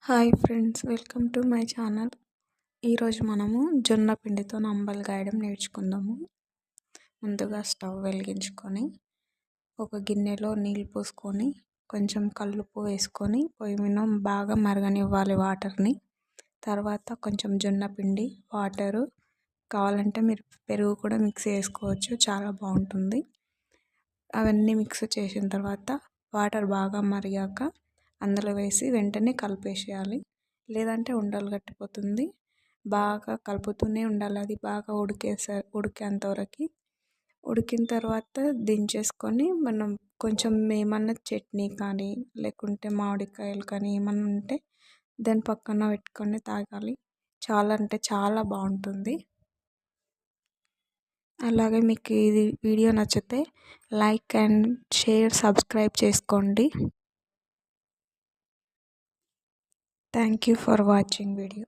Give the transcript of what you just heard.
Hi friends, welcome to my channel. ఈరోజు మనము జొన్న పిండితో అంబలు గాయడం నేర్చుకుందాము. ముందుగా స్టవ్ వెలిగించుకొని ఒక గిన్నెలో నీళ్ళు పోసుకొని కొంచెం కల్లుప్పు వేసుకొని పొయ్యి మీద బాగా మరగనివ్వాలి వాటర్ని. తర్వాత కొంచెం జొన్న పిండి, వాటరు, కావాలంటే మీరు పెరుగు కూడా మిక్స్ చేసుకోవచ్చు, చాలా బాగుంటుంది. అవన్నీ మిక్స్ చేసిన తర్వాత వాటర్ బాగా మరిగాక అందులో వేసి వెంటనే కలిపేసేయాలి, లేదంటే ఉండలు కట్టిపోతుంది. బాగా కలుపుతూనే ఉండాలి, అది బాగా ఉడికేంతవరకు. ఉడికిన తర్వాత దించేసుకొని మనం కొంచెం ఏమన్నా చట్నీ కానీ లేకుంటే మామిడికాయలు కానీ ఏమన్నా ఉంటే దాని పక్కన పెట్టుకొని తాగాలి. చాలా అంటే చాలా బాగుంటుంది. అలాగే మీకు ఇది వీడియో నచ్చితే లైక్ అండ్ షేర్, సబ్స్క్రైబ్ చేసుకోండి. Thank you for watching video.